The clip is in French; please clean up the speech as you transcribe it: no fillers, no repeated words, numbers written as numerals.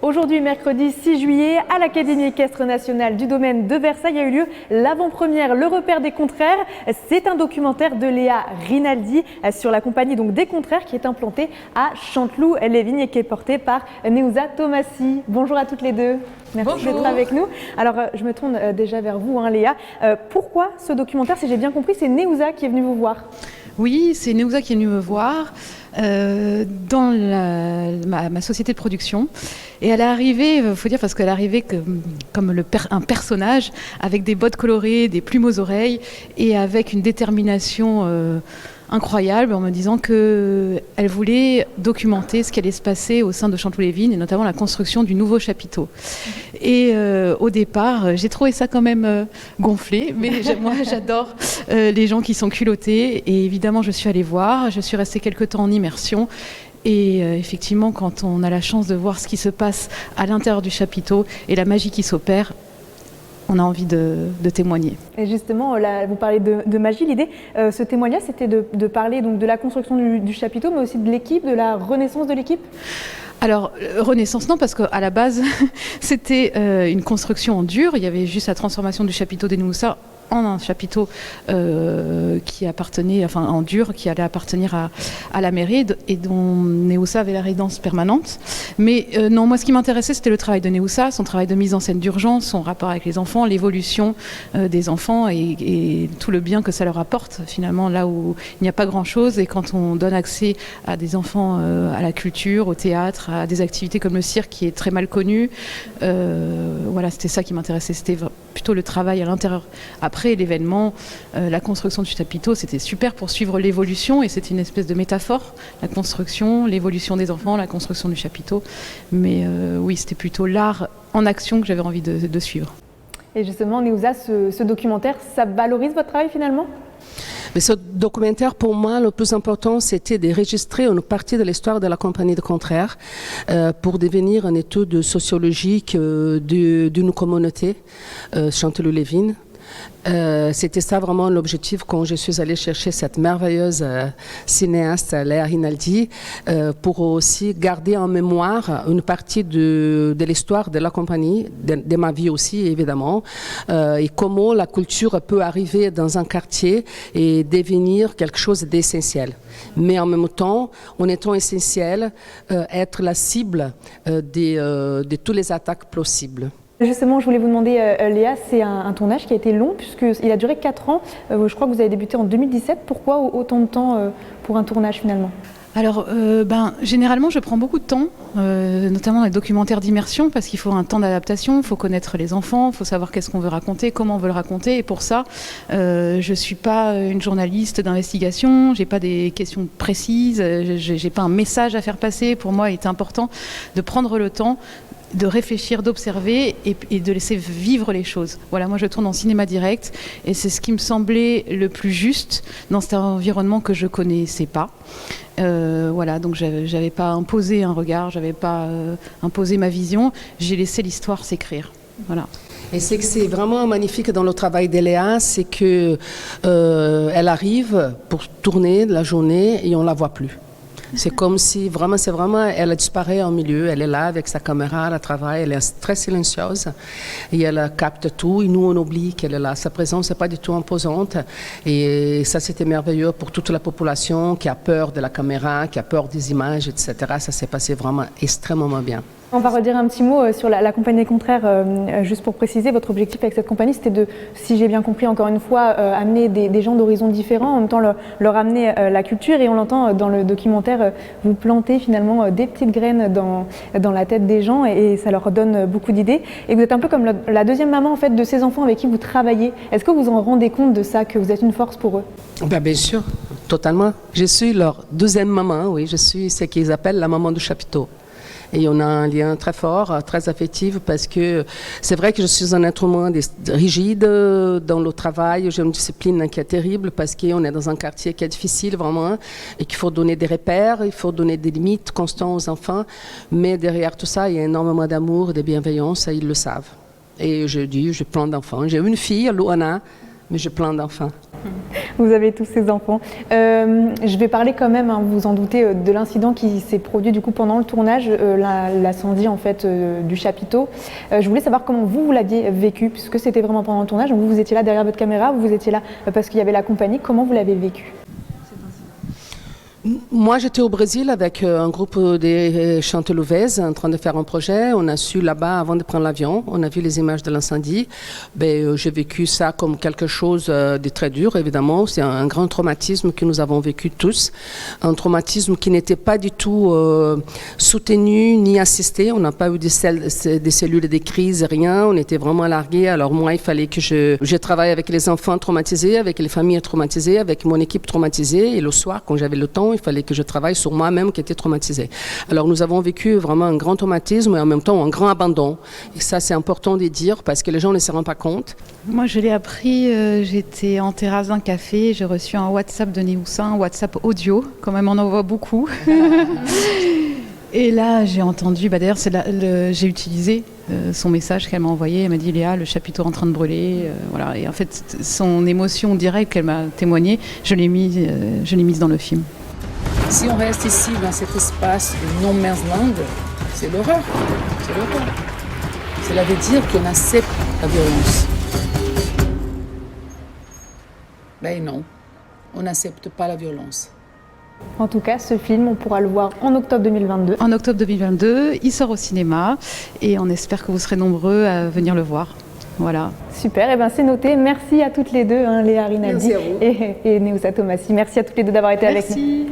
Aujourd'hui, mercredi 6 juillet, à l'Académie équestre nationale du domaine de Versailles a eu lieu l'avant-première Le Repère des Contraires. C'est un documentaire de Léa Rinaldi sur la compagnie des Contraires qui est implantée à Chanteloup-les-Vignes et qui est portée par Neuza Thomasy. Bonjour à toutes les deux. Merci d'être avec nous. Alors, je me tourne déjà vers vous, Léa. Pourquoi ce documentaire? Si j'ai bien compris, c'est Neuza qui est venue vous voir. Oui, c'est Neuza qui est venue me voir dans ma société de production. Et elle est arrivée, il faut dire, parce qu'elle est arrivée comme un personnage, avec des bottes colorées, des plumes aux oreilles, et avec une détermination incroyable, en me disant qu'elle voulait documenter ce qui allait se passer au sein de Chanteloup-les-Vignes, et notamment la construction du nouveau chapiteau. Et au départ, j'ai trouvé ça quand même gonflé, mais moi j'adore les gens qui sont culottés, et évidemment je suis allée voir, je suis restée quelques temps en immersion. Et effectivement, quand on a la chance de voir ce qui se passe à l'intérieur du chapiteau et la magie qui s'opère, on a envie de témoigner. Et justement, là, vous parlez de magie. L'idée, ce témoignage, c'était de parler de la construction du chapiteau, mais aussi de l'équipe, de la renaissance de l'équipe. Alors, renaissance, non, parce qu'à la base, c'était une construction en dur. Il y avait juste la transformation du chapiteau des Neumoussas en un chapiteau qui appartenait, enfin en dur, qui allait appartenir à la mairie et dont Neuza avait la résidence permanente. Mais non, moi ce qui m'intéressait, c'était le travail de Neuza, son travail de mise en scène d'urgence, son rapport avec les enfants, l'évolution des enfants et tout le bien que ça leur apporte finalement là où il n'y a pas grand-chose. Et quand on donne accès à des enfants à la culture, au théâtre, à des activités comme le cirque qui est très mal connu, voilà, c'était ça qui m'intéressait, c'était plutôt le travail à l'intérieur. Après l'événement, la construction du chapiteau, c'était super pour suivre l'évolution et c'était une espèce de métaphore, la construction, l'évolution des enfants, la construction du chapiteau. Mais oui, c'était plutôt l'art en action que j'avais envie de suivre. Et justement, Neuza, ce documentaire, ça valorise votre travail finalement ? Mais ce documentaire, pour moi, le plus important, c'était de enregistrer une partie de l'histoire de la compagnie de Contraires pour devenir une étude sociologique d'une communauté, Chanteloup-les-Vignes. C'était ça vraiment l'objectif quand je suis allée chercher cette merveilleuse cinéaste Léa Rinaldi pour aussi garder en mémoire une partie de l'histoire de la compagnie, de ma vie aussi évidemment, et comment la culture peut arriver dans un quartier et devenir quelque chose d'essentiel. Mais en même temps, en étant essentiel, être la cible de toutes les attaques possibles. Justement, je voulais vous demander, Léa, c'est un tournage qui a été long puisqu'il a duré 4 ans. Je crois que vous avez débuté en 2017. Pourquoi autant de temps pour un tournage finalement ? Alors, généralement, je prends beaucoup de temps, notamment dans les documentaires d'immersion, parce qu'il faut un temps d'adaptation, il faut connaître les enfants, il faut savoir qu'est-ce qu'on veut raconter, comment on veut le raconter. Et pour ça, je ne suis pas une journaliste d'investigation, je n'ai pas des questions précises, je n'ai pas un message à faire passer. Pour moi, il est important de prendre le temps de réfléchir, d'observer et de laisser vivre les choses. Voilà, moi je tourne en cinéma direct et c'est ce qui me semblait le plus juste dans cet environnement que je connaissais pas. Voilà, donc j'avais pas imposé un regard, j'avais pas imposé ma vision, j'ai laissé l'histoire s'écrire. Voilà. Et c'est que c'est vraiment magnifique dans le travail d'Léa, c'est que elle arrive pour tourner la journée et on la voit plus. C'est comme si vraiment, elle a disparu en milieu, elle est là avec sa caméra, elle travaille, elle est très silencieuse et elle capte tout et nous on oublie qu'elle est là. Sa présence n'est pas du tout imposante et ça c'était merveilleux pour toute la population qui a peur de la caméra, qui a peur des images, etc. Ça s'est passé vraiment extrêmement bien. On va redire un petit mot sur la compagnie des Contraires, juste pour préciser, votre objectif avec cette compagnie, c'était de, si j'ai bien compris encore une fois, amener des gens d'horizons différents, en même temps leur amener la culture, et on l'entend dans le documentaire, vous plantez finalement des petites graines dans la tête des gens et ça leur donne beaucoup d'idées. Et vous êtes un peu comme la deuxième maman en fait de ces enfants avec qui vous travaillez. Est-ce que vous en rendez compte de ça, que vous êtes une force pour eux ? Bien sûr, totalement. Je suis leur deuxième maman, oui, je suis ce qu'ils appellent la maman du chapiteau. Et on a un lien très fort, très affectif, parce que c'est vrai que je suis un être humain rigide dans le travail. J'ai une discipline qui est terrible parce qu'on est dans un quartier qui est difficile vraiment et qu'il faut donner des repères, il faut donner des limites constantes aux enfants. Mais derrière tout ça, il y a énormément d'amour, de bienveillance et ils le savent. Et je dis, j'ai plein d'enfants. J'ai une fille, Luana, mais j'ai plein d'enfants. Vous avez tous ces enfants. Je vais parler quand même, hein, vous vous en doutez, de l'incident qui s'est produit du coup pendant le tournage, l'incendie en fait du chapiteau. Je voulais savoir comment vous l'aviez vécu, puisque c'était vraiment pendant le tournage. Donc vous étiez là derrière votre caméra, vous étiez là parce qu'il y avait la compagnie. Comment vous l'avez vécu ? Moi, j'étais au Brésil avec un groupe des chantelouvaises en train de faire un projet. On a su là-bas, avant de prendre l'avion, on a vu les images de l'incendie. J'ai vécu ça comme quelque chose de très dur, évidemment. C'est un grand traumatisme que nous avons vécu tous. Un traumatisme qui n'était pas du tout soutenu ni assisté. On n'a pas eu des cellules de crise, rien. On était vraiment largués. Alors moi, il fallait que je travaille avec les enfants traumatisés, avec les familles traumatisées, avec mon équipe traumatisée. Et le soir, quand j'avais le temps, il fallait que je travaille sur moi-même qui était traumatisée. Alors nous avons vécu vraiment un grand traumatisme et en même temps un grand abandon. Et ça, c'est important de dire parce que les gens ne se rendent pas compte. Moi, je l'ai appris, j'étais en terrasse d'un café, j'ai reçu un WhatsApp de Néoussin, un WhatsApp audio, quand même on en voit beaucoup. Et là, j'ai entendu, d'ailleurs, j'ai utilisé son message qu'elle m'a envoyé. Elle m'a dit, Léa, le chapiteau est en train de brûler. Voilà. Et en fait, son émotion directe qu'elle m'a témoignée, je l'ai mise dans le film. Si on reste ici, dans cet espace de no-man's land, c'est l'horreur. C'est l'horreur. Cela veut dire qu'on accepte la violence. Ben non, on n'accepte pas la violence. En tout cas, ce film, on pourra le voir en octobre 2022. En octobre 2022, il sort au cinéma et on espère que vous serez nombreux à venir le voir. Voilà. Super, et c'est noté. Merci à toutes les deux, Léa Rinaldi et Néoussa Tomassi. Merci à toutes les deux d'avoir été avec nous. Merci.